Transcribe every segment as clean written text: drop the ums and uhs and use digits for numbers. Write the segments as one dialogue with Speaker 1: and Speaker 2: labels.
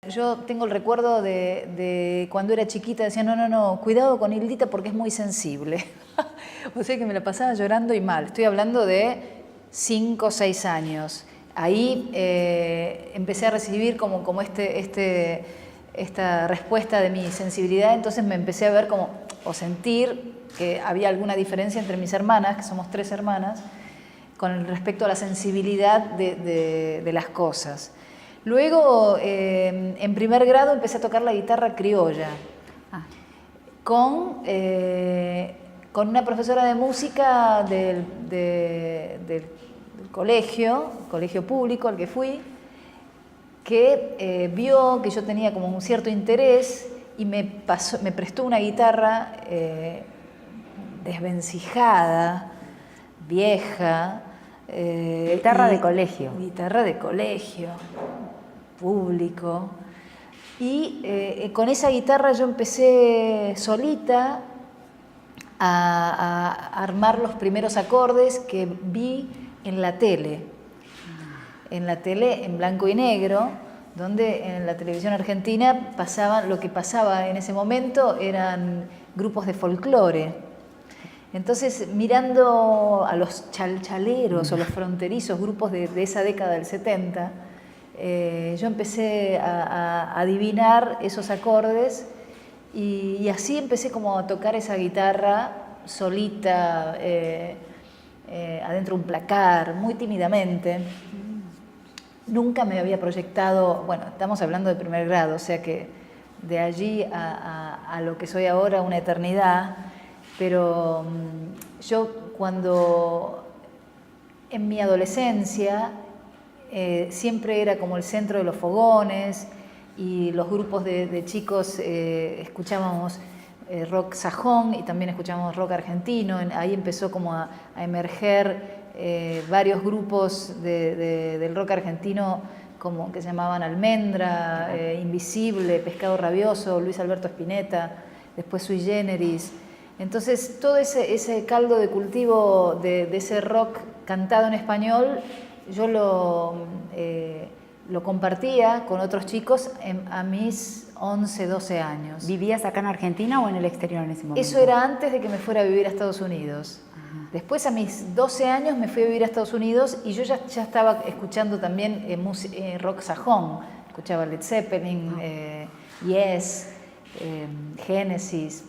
Speaker 1: Yo tengo el recuerdo de cuando era chiquita, decía, no, cuidado con Hildita porque es muy sensible. O sea que me la pasaba llorando y mal. Estoy hablando de 5 o 6 años. Ahí empecé a recibir como esta respuesta de mi sensibilidad, entonces me empecé a ver como, o sentir que había alguna diferencia entre mis hermanas, que somos 3 hermanas, con respecto a la sensibilidad de las cosas. Luego, en primer grado, empecé a tocar la guitarra criolla con una profesora de música del colegio público al que fui, que vio que yo tenía como un cierto interés y me prestó una guitarra desvencijada, vieja.
Speaker 2: Guitarra de colegio.
Speaker 1: Guitarra de colegio, público. Y con esa guitarra yo empecé solita a armar los primeros acordes que vi en la tele. En la tele en blanco y negro, donde en la televisión argentina lo que pasaba en ese momento eran grupos de folclore. Entonces, mirando a los chalchaleros o los fronterizos, grupos de esa década del 70, yo empecé a adivinar esos acordes y así empecé como a tocar esa guitarra solita, adentro de un placar, muy tímidamente. Nunca me había proyectado, bueno, estamos hablando de primer grado, o sea que de allí a lo que soy ahora, una eternidad. Pero yo cuando en mi adolescencia siempre era como el centro de los fogones y los grupos de chicos escuchábamos rock sajón y también escuchábamos rock argentino. Ahí empezó como a emerger varios grupos del rock argentino como que se llamaban Almendra, Invisible, Pescado Rabioso, Luis Alberto Spinetta, después Sui Generis. Entonces, todo ese caldo de cultivo de ese rock cantado en español, yo lo compartía con otros chicos a mis 11, 12 años.
Speaker 2: ¿Vivías acá en Argentina o en el exterior en ese momento?
Speaker 1: Eso era antes de que me fuera a vivir a Estados Unidos. Ajá. Después, a mis 12 años, me fui a vivir a Estados Unidos y yo ya estaba escuchando también rock sajón. Escuchaba Led Zeppelin, Yes, Genesis.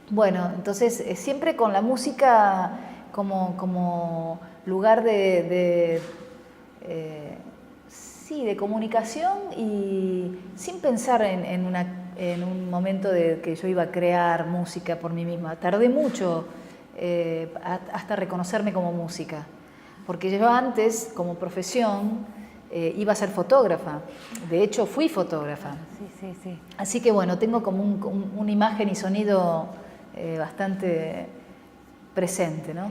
Speaker 1: Bueno, entonces siempre con la música como lugar de comunicación y sin pensar en un momento de que yo iba a crear música por mí misma. Tardé mucho hasta reconocerme como música, porque yo antes, como profesión, iba a ser fotógrafa. De hecho, fui fotógrafa.
Speaker 2: Sí.
Speaker 1: Así que bueno, tengo como una imagen y sonido bastante presente, ¿no?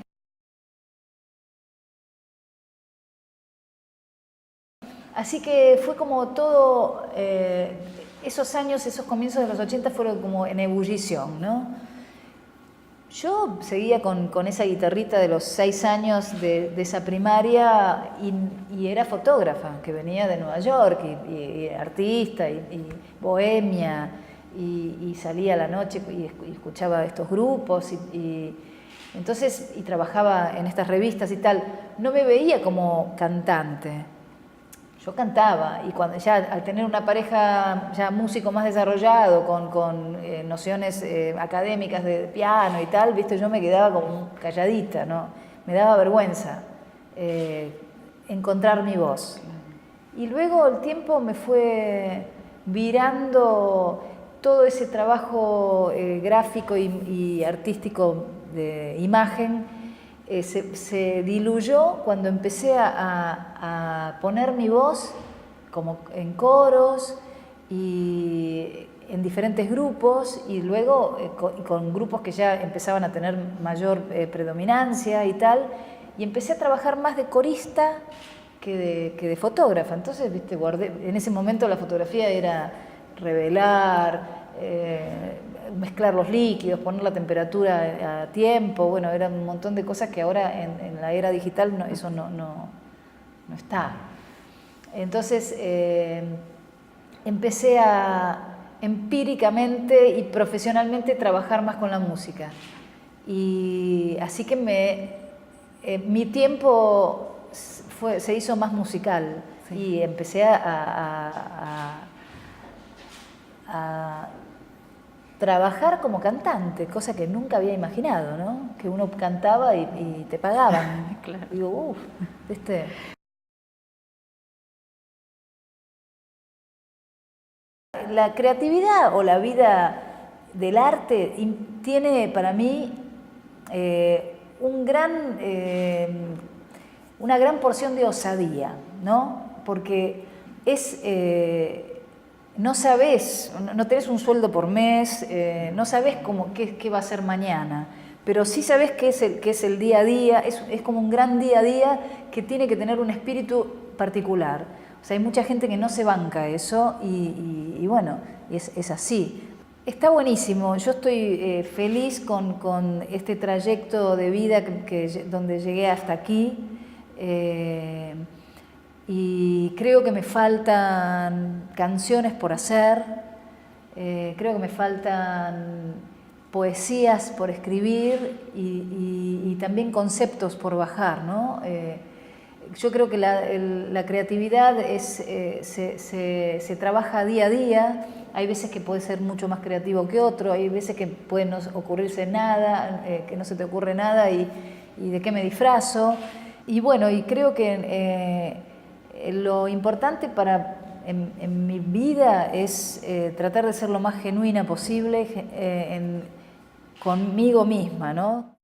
Speaker 1: Así que fue como todo, esos años, esos comienzos de los 80 fueron como en ebullición, ¿no? Yo seguía con esa guitarrita de los 6 años de esa primaria y era fotógrafa, que venía de Nueva York y artista y bohemia. Y salía a la noche y escuchaba estos grupos entonces trabajaba en estas revistas y tal. No me veía como cantante. Yo cantaba y cuando ya al tener una pareja ya músico más desarrollado con nociones académicas de piano y tal, viste, yo me quedaba como calladita, ¿no? Me daba vergüenza encontrar mi voz. Y luego el tiempo me fue virando todo ese trabajo gráfico y artístico de imagen. Se diluyó cuando empecé a poner mi voz como en coros y en diferentes grupos y luego con grupos que ya empezaban a tener mayor predominancia y tal, y empecé a trabajar más de corista que de fotógrafa. Entonces, viste, en ese momento la fotografía era revelar, mezclar los líquidos, poner la temperatura a tiempo, bueno, era un montón de cosas que ahora en la era digital eso no está. Entonces, empecé a empíricamente y profesionalmente trabajar más con la música. Y así que mi tiempo se hizo más musical, sí. Y empecé a trabajar como cantante, cosa que nunca había imaginado, ¿no? Que uno cantaba y te pagaban.
Speaker 2: Claro.
Speaker 1: Digo, uff, ¿viste? La creatividad o la vida del arte tiene para mí una gran porción de osadía, ¿no? Porque no sabés, no tenés un sueldo por mes, no sabés qué va a ser mañana, pero sí sabés que es el día a día, es como un gran día a día que tiene que tener un espíritu particular. O sea, hay mucha gente que no se banca eso y bueno, es así. Está buenísimo, yo estoy feliz con este trayecto de vida donde llegué hasta aquí y creo que me faltan canciones por hacer, creo que me faltan poesías por escribir y también conceptos por bajar, ¿no? Yo creo que la creatividad se trabaja día a día. Hay veces que puede ser mucho más creativo que otro, hay veces que puede no ocurrirse nada, que no se te ocurre nada y de qué me disfrazo. Y bueno, y creo que lo importante en mi vida es tratar de ser lo más genuina posible conmigo misma, ¿no?